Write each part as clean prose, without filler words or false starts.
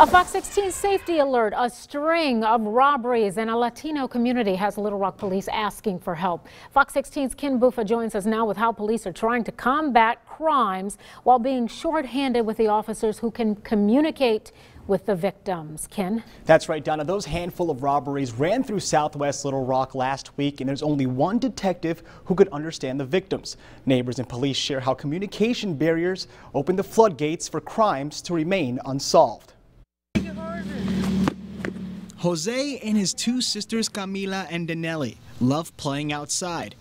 A Fox 16 safety alert, a string of robberies, and a Latino community has Little Rock police asking for help. Fox 16's Ken Bufa joins us now with how police are trying to combat crimes while being shorthanded with the officers who can communicate with the victims. Ken? That's right, Donna. Those handful of robberies ran through Southwest Little Rock last week, and there's only one detective who could understand the victims. Neighbors and police share how communication barriers open the floodgates for crimes to remain unsolved. Jose and his two sisters Camila and Danelli love playing outside.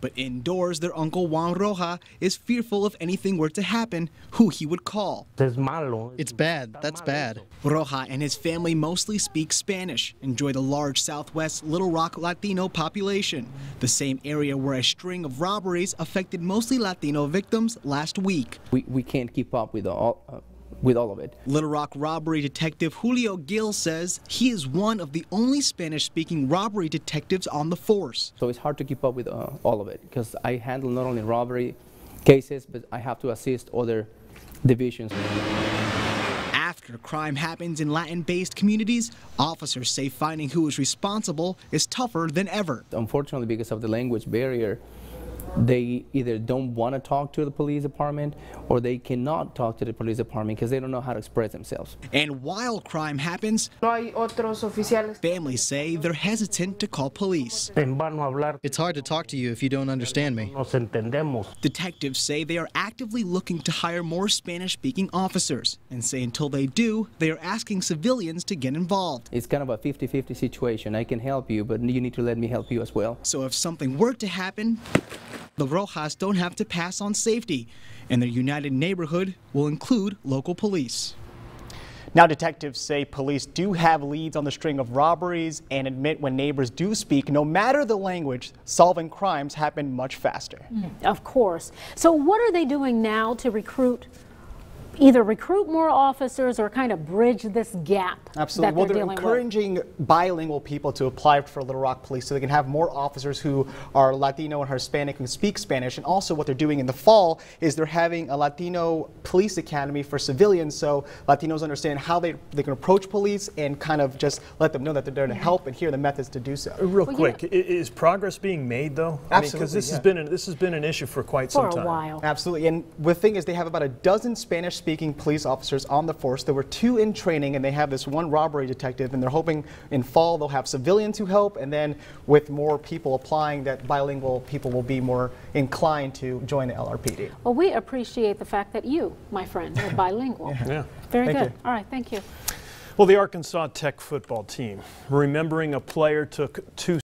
But indoors, their uncle Juan Roja is fearful if anything were to happen, who he would call. It's bad. That's bad. Roja and his family mostly speak Spanish, enjoy the large Southwest Little Rock Latino population, the same area where a string of robberies affected mostly Latino victims last week. We can't keep up with all of it. Little Rock robbery detective Julio Gil says he is one of the only Spanish-speaking robbery detectives on the force. So it's hard to keep up with all of it because I handle not only robbery cases, but I have to assist other divisions. After crime happens in Latin-based communities, officers say finding who is responsible is tougher than ever. Unfortunately, because of the language barrier, they either don't want to talk to the police department or they cannot talk to the police department because they don't know how to express themselves. And while crime happens, families say they're hesitant to call police. It's hard to talk to you if you don't understand me. Detectives say they are actively looking to hire more Spanish-speaking officers and say until they do, they are asking civilians to get involved. It's kind of a 50-50 situation. I can help you, but you need to let me help you as well. So if something were to happen, the Rojas don't have to pass on safety, and their united neighborhood will include local police. Now, detectives say police do have leads on the string of robberies and admit when neighbors do speak, no matter the language, solving crimes happen much faster. Of course. So what are they doing now to either recruit more officers or kind of bridge this gap? Absolutely. Well, they're encouraging bilingual people to apply for Little Rock Police so they can have more officers who are Latino and Hispanic who speak Spanish. And also what they're doing in the fall is they're having a Latino police academy for civilians so Latinos understand how they can approach police and kind of just let them know that they're there to help and hear the methods to do so. Real quick, is progress being made though? Absolutely. Because this has been an issue for quite some time. For a while. Absolutely. And the thing is they have about a dozen Spanish-speaking police officers on the force. There were 2 in training and they have this one robbery detective, and they're hoping in fall they'll have civilians who help, and then with more people applying that bilingual people will be more inclined to join the LRPD. Well, we appreciate the fact that you, my friend, are bilingual. Yeah. Very Thank good. you. All right, thank you. Well, the Arkansas Tech football team, remembering a player took 2